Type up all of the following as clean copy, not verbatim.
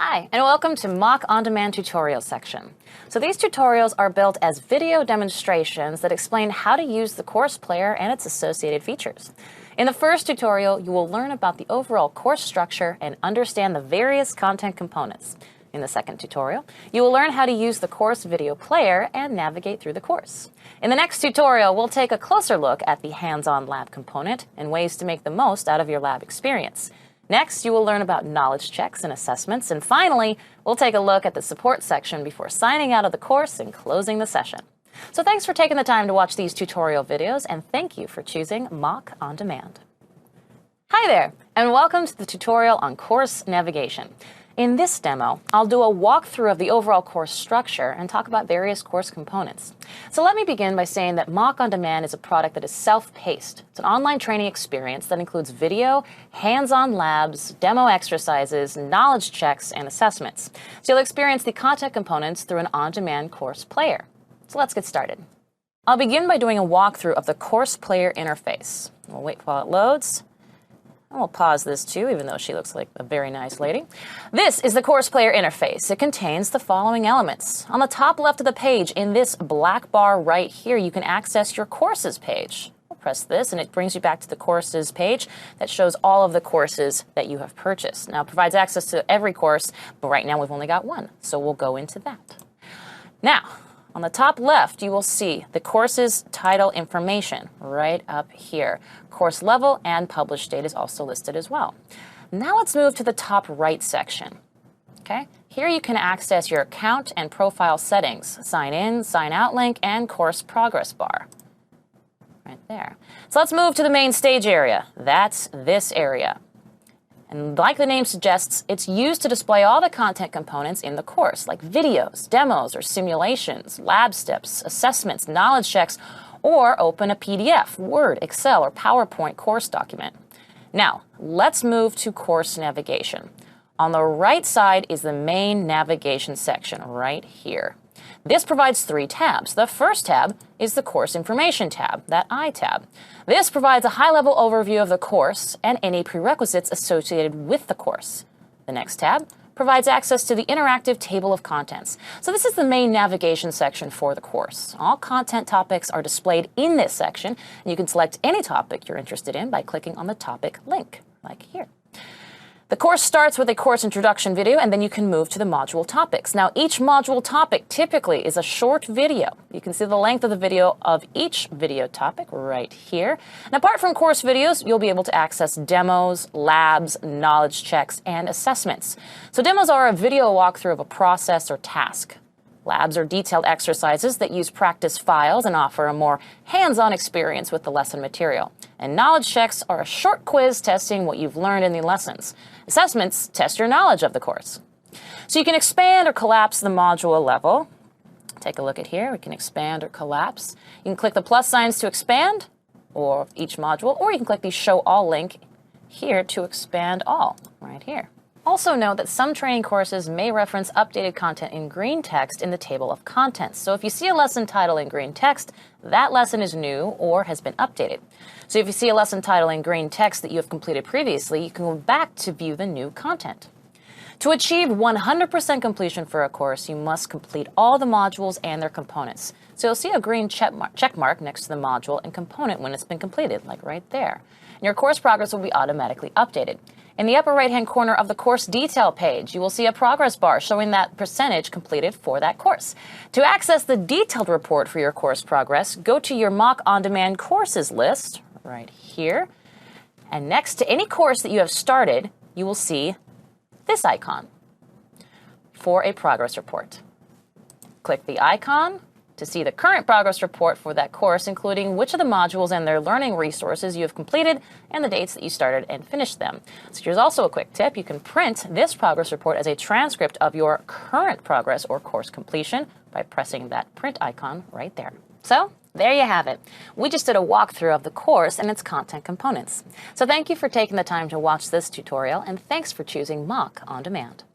Hi, and welcome to MOC On Demand tutorial section. So these tutorials are built as video demonstrations that explain how to use the course player and its associated features. In the first tutorial, you will learn about the overall course structure and understand the various content components. In the second tutorial, you will learn how to use the course video player and navigate through the course. In the next tutorial, we'll take a closer look at the hands-on lab component and ways to make the most out of your lab experience. Next, you will learn about knowledge checks and assessments, and finally, we'll take a look at the support section before signing out of the course and closing the session. So thanks for taking the time to watch these tutorial videos, and thank you for choosing MOC On Demand. Hi there, and welcome to the tutorial on course navigation. In this demo, I'll do a walkthrough of the overall course structure and talk about various course components. So let me begin by saying that MOC On Demand is a product that is self-paced. It's an online training experience that includes video, hands-on labs, demo exercises, knowledge checks, and assessments. So you'll experience the content components through an on-demand course player. So let's get started. I'll begin by doing a walkthrough of the course player interface. We'll wait while it loads. And we'll pause this too, even though she looks like a very nice lady. This is the course player interface. It contains the following elements. On the top left of the page, in this black bar right here, you can access your courses page. We'll press this and it brings you back to the courses page that shows all of the courses that you have purchased. Now, it provides access to every course, but right now we've only got one, so we'll go into that. Now, on the top left, you will see the course's title information right up here. Course level and published date is also listed as well. Now let's move to the top right section. Okay, here you can access your account and profile settings, sign in, sign out link, and course progress bar. Right there. So let's move to the main stage area. That's this area. And like the name suggests, it's used to display all the content components in the course, like videos, demos, or simulations, lab steps, assessments, knowledge checks, or open a PDF, Word, Excel, or PowerPoint course document. Now, let's move to course navigation. On the right side is the main navigation section right here. This provides three tabs. The first tab is the Course Information tab, that I tab. This provides a high-level overview of the course and any prerequisites associated with the course. The next tab provides access to the interactive table of contents. So this is the main navigation section for the course. All content topics are displayed in this section, and you can select any topic you're interested in by clicking on the topic link, like here. The course starts with a course introduction video, and then you can move to the module topics. Now, each module topic typically is a short video. You can see the length of the video of each video topic right here. And apart from course videos, you'll be able to access demos, labs, knowledge checks, and assessments. So demos are a video walkthrough of a process or task. Labs are detailed exercises that use practice files and offer a more hands-on experience with the lesson material. And knowledge checks are a short quiz testing what you've learned in the lessons. Assessments test your knowledge of the course. So you can expand or collapse the module level. Take a look at here. We can expand or collapse. You can click the plus signs to expand or each module, or you can click the Show All link here to expand all right here. Also note that some training courses may reference updated content in green text in the table of contents. So if you see a lesson title in green text, that lesson is new or has been updated. So if you see a lesson title in green text that you have completed previously, you can go back to view the new content. To achieve 100% completion for a course, you must complete all the modules and their components. So you'll see a green check mark next to the module and component when it's been completed, like right there. And your course progress will be automatically updated. In the upper right-hand corner of the course detail page, you will see a progress bar showing that percentage completed for that course. To access the detailed report for your course progress, go to your MOC On Demand courses list right here. And next to any course that you have started, you will see this icon for a progress report. Click the icon to see the current progress report for that course, including which of the modules and their learning resources you have completed and the dates that you started and finished them. So here's also a quick tip. You can print this progress report as a transcript of your current progress or course completion by pressing that print icon right there. So there you have it. We just did a walkthrough of the course and its content components. So thank you for taking the time to watch this tutorial, and thanks for choosing MOC On Demand.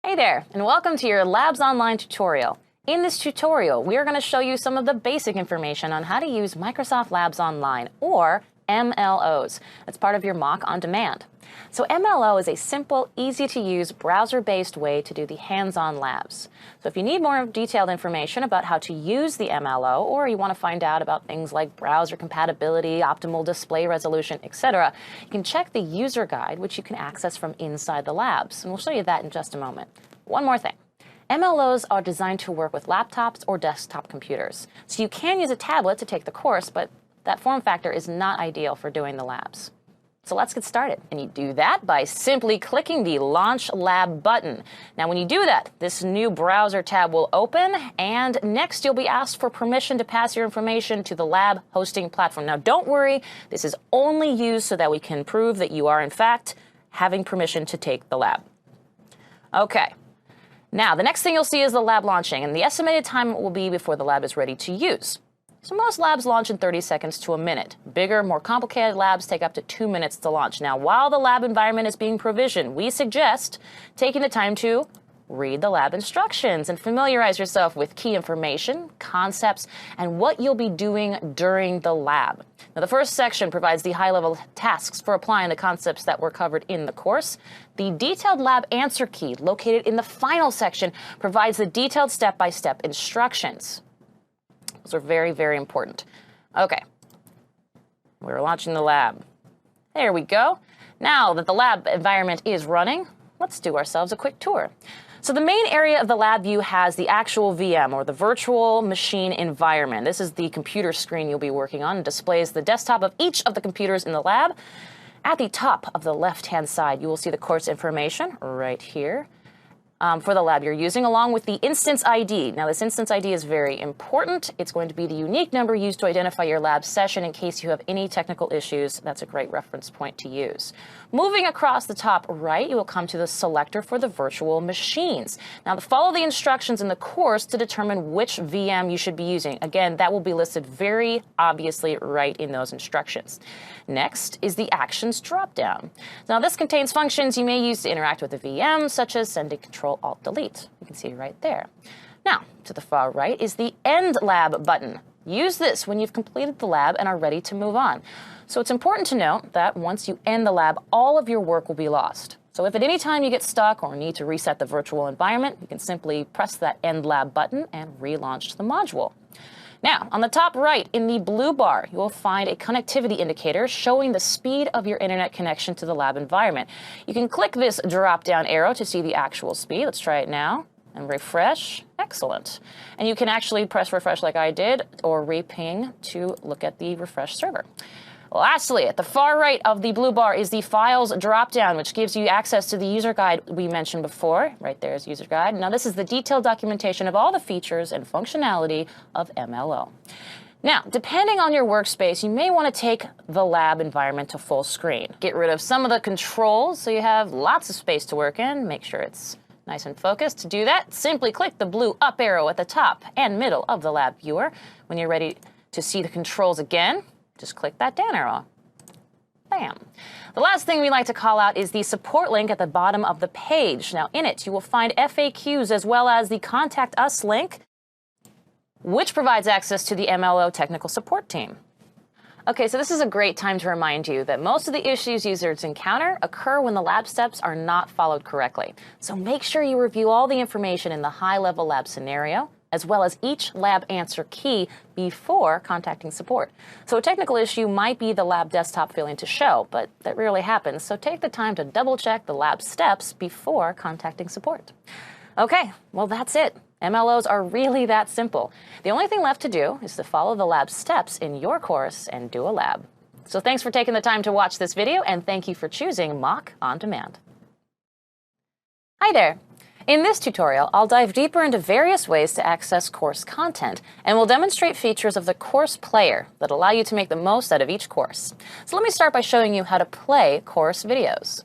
Hey there, and welcome to your Labs Online tutorial. In this tutorial, we are going to show you some of the basic information on how to use Microsoft Labs Online, or MLOs. That's part of your mock on demand. So MLO is a simple, easy-to-use, browser-based way to do the hands-on labs. So if you need more detailed information about how to use the MLO, or you want to find out about things like browser compatibility, optimal display resolution, etc., you can check the user guide, which you can access from inside the labs. And we'll show you that in just a moment. One more thing. MLOs are designed to work with laptops or desktop computers. So you can use a tablet to take the course, but that form factor is not ideal for doing the labs. So let's get started. And you do that by simply clicking the Launch Lab button. Now, when you do that, this new browser tab will open, and next you'll be asked for permission to pass your information to the lab hosting platform. Now, don't worry, this is only used so that we can prove that you are, in fact, having permission to take the lab. Okay. Now, the next thing you'll see is the lab launching, and the estimated time will be before the lab is ready to use. So most labs launch in 30 seconds to a minute. Bigger, more complicated labs take up to 2 minutes to launch. Now, while the lab environment is being provisioned, we suggest taking the time to read the lab instructions and familiarize yourself with key information, concepts, and what you'll be doing during the lab. Now, the first section provides the high-level tasks for applying the concepts that were covered in the course. The detailed lab answer key, located in the final section, provides the detailed step-by-step instructions. Those are very, very important. Okay, we're launching the lab. There we go. Now that the lab environment is running, let's do ourselves a quick tour. So the main area of the lab view has the actual VM, or the virtual machine environment. This is the computer screen you'll be working on. It displays the desktop of each of the computers in the lab. At the top of the left-hand side, you will see the course information right here. For the lab you're using, along with the instance ID. Now, this instance ID is very important. It's going to be the unique number used to identify your lab session in case you have any technical issues. That's a great reference point to use. Moving across the top right, you will come to the selector for the virtual machines. Now, follow the instructions in the course to determine which VM you should be using. Again, that will be listed very obviously right in those instructions. Next is the Actions dropdown. Now, this contains functions you may use to interact with the VM, such as sending Control-Alt-Delete. You can see right there. Now, to the far right is the End Lab button. Use this when you've completed the lab and are ready to move on. So it's important to note that once you end the lab, all of your work will be lost. So if at any time you get stuck or need to reset the virtual environment, you can simply press that End Lab button and relaunch the module. Now, on the top right, in the blue bar, you will find a connectivity indicator showing the speed of your internet connection to the lab environment. You can click this drop-down arrow to see the actual speed. Let's try it now and refresh. Excellent. And you can actually press refresh like I did, or re-ping to look at the refresh server. Lastly, at the far right of the blue bar is the Files drop-down, which gives you access to the user guide we mentioned before. Right there is user guide. Now, this is the detailed documentation of all the features and functionality of MLO. Now, depending on your workspace, you may want to take the lab environment to full screen. Get rid of some of the controls so you have lots of space to work in. Make sure it's nice and focused. To do that, simply click the blue up arrow at the top and middle of the lab viewer. When you're ready to see the controls again, just click that down arrow. Bam. The last thing we like to call out is the support link at the bottom of the page. Now, in it, you will find FAQs as well as the Contact Us link, which provides access to the MLO technical support team. Okay, so this is a great time to remind you that most of the issues users encounter occur when the lab steps are not followed correctly. So make sure you review all the information in the high-level lab scenario, as well as each lab answer key before contacting support. So a technical issue might be the lab desktop failing to show, but that rarely happens, so take the time to double-check the lab steps before contacting support. Okay, well, that's it. MLOs are really that simple. The only thing left to do is to follow the lab steps in your course and do a lab. So thanks for taking the time to watch this video, and thank you for choosing Mock On Demand. Hi there. In this tutorial, I'll dive deeper into various ways to access course content, and will demonstrate features of the course player that allow you to make the most out of each course. So let me start by showing you how to play course videos.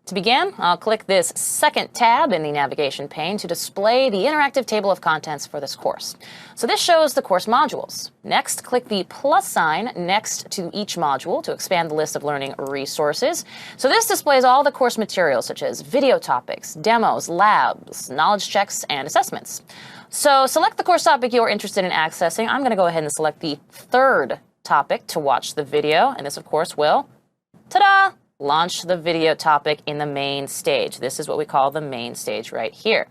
To begin, I'll click this second tab in the navigation pane to display the interactive table of contents for this course. So this shows the course modules. Next, click the plus sign next to each module to expand the list of learning resources. So this displays all the course materials, such as video topics, demos, labs, knowledge checks, and assessments. So select the course topic you're interested in accessing. I'm going to go ahead and select the third topic to watch the video, and this, of course, will, ta-da, launch the video topic in the main stage. This is what we call the main stage right here.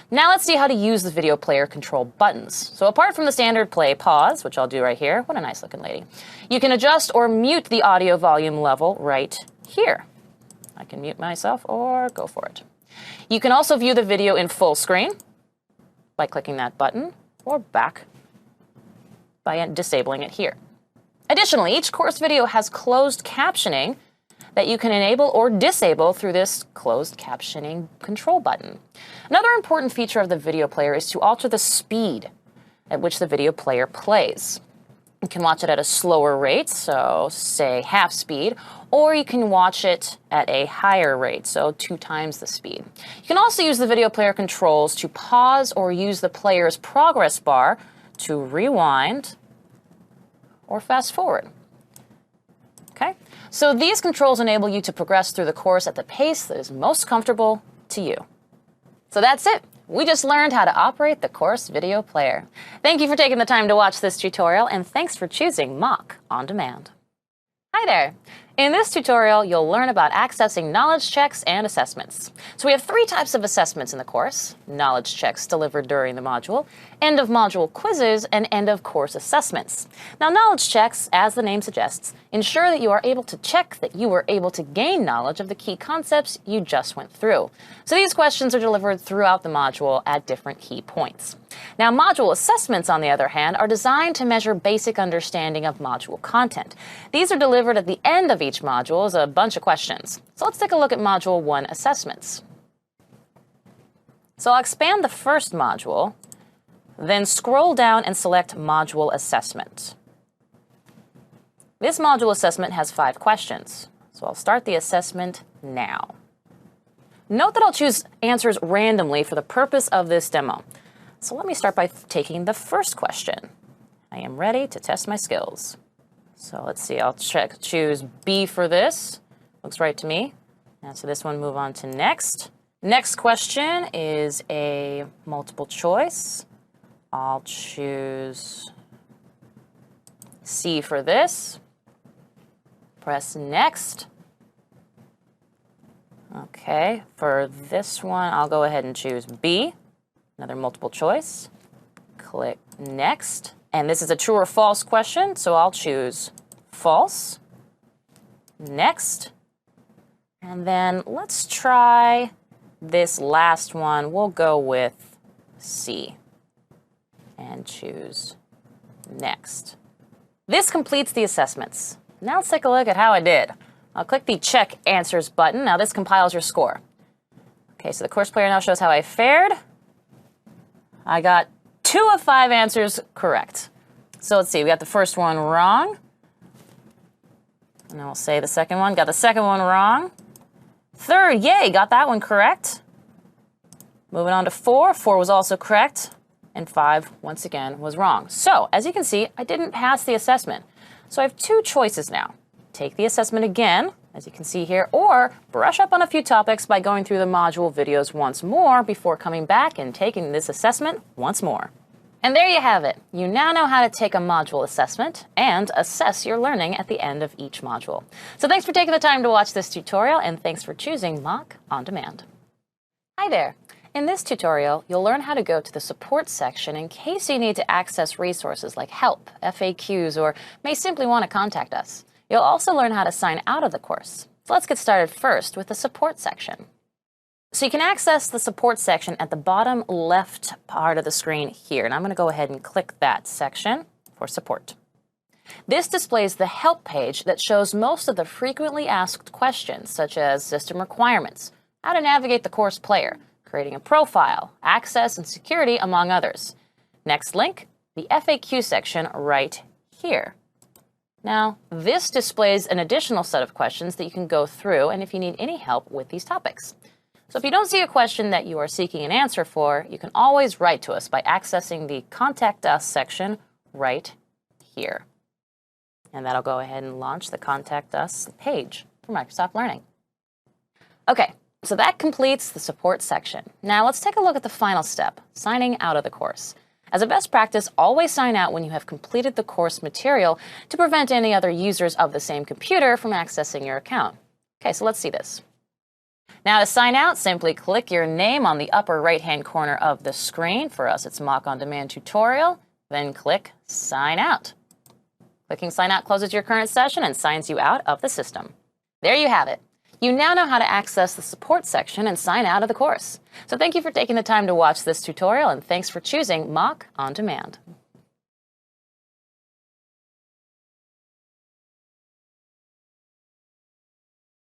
Now let's see how to use the video player control buttons. So apart from the standard play pause, which I'll do right here, what a nice looking lady, you can adjust or mute the audio volume level right here. I can mute myself or go for it. You can also view the video in full screen by clicking that button, or back by disabling it here. Additionally, each course video has closed captioning that you can enable or disable through this closed captioning control button. Another important feature of the video player is to alter the speed at which the video player plays. You can watch it at a slower rate, so say half speed, or you can watch it at a higher rate, so 2 times the speed. You can also use the video player controls to pause or use the player's progress bar to rewind or fast forward. Okay? So these controls enable you to progress through the course at the pace that is most comfortable to you. So that's it. We just learned how to operate the course video player. Thank you for taking the time to watch this tutorial, and thanks for choosing MOC On Demand. Hi there. In this tutorial, you'll learn about accessing knowledge checks and assessments. So we have 3 types of assessments in the course: knowledge checks delivered during the module, end-of-module quizzes, and end-of-course assessments. Now, knowledge checks, as the name suggests, ensure that you are able to check that you were able to gain knowledge of the key concepts you just went through. So these questions are delivered throughout the module at different key points. Now, module assessments, on the other hand, are designed to measure basic understanding of module content. These are delivered at the end of each module as a bunch of questions. So let's take a look at Module 1 assessments. So I'll expand the first module, then scroll down and select Module Assessment. This module assessment has 5 questions, so I'll start the assessment now. Note that I'll choose answers randomly for the purpose of this demo. So let me start by taking the first question. I am ready to test my skills. So let's see, I'll choose B for this. Looks right to me. Answer this one, move on to next. Next question is a multiple choice. I'll choose C for this. Press next. Okay, for this one, I'll go ahead and choose B. Another multiple choice. Click next. And this is a true or false question, so I'll choose false. Next. And then let's try this last one. We'll go with C and choose next. This completes the assessments. Now let's take a look at how I did. I'll click the Check Answers button. Now this compiles your score. Okay, so the course player now shows how I fared. I got 2 of 5 answers correct. So let's see, we got the first one wrong. And then we'll say the second one. Got the second one wrong. Third, yay, got that one correct. Moving on to 4. 4 was also correct. And 5, once again, was wrong. So, as you can see, I didn't pass the assessment. So I have 2 choices now. Take the assessment again, as you can see here, or brush up on a few topics by going through the module videos once more before coming back and taking this assessment once more. And there you have it. You now know how to take a module assessment and assess your learning at the end of each module. So thanks for taking the time to watch this tutorial, and thanks for choosing MOC On Demand. Hi there. In this tutorial, you'll learn how to go to the support section in case you need to access resources like help, FAQs, or may simply want to contact us. You'll also learn how to sign out of the course. So let's get started first with the support section. So you can access the support section at the bottom left part of the screen here, and I'm going to go ahead and click that section for support. This displays the help page that shows most of the frequently asked questions, such as system requirements, how to navigate the course player, creating a profile, access and security, among others. Next link, the FAQ section right here. Now, this displays an additional set of questions that you can go through, and if you need any help with these topics. So if you don't see a question that you are seeking an answer for, you can always write to us by accessing the Contact Us section right here. And that'll go ahead and launch the Contact Us page for Microsoft Learning. Okay, so that completes the support section. Now let's take a look at the final step, signing out of the course. As a best practice, always sign out when you have completed the course material to prevent any other users of the same computer from accessing your account. Okay, so let's see this. Now to sign out, simply click your name on the upper right-hand corner of the screen. For us, it's MOC On Demand Tutorial. Then click Sign Out. Clicking Sign Out closes your current session and signs you out of the system. There you have it. You now know how to access the support section and sign out of the course. So thank you for taking the time to watch this tutorial, and thanks for choosing MOC On Demand.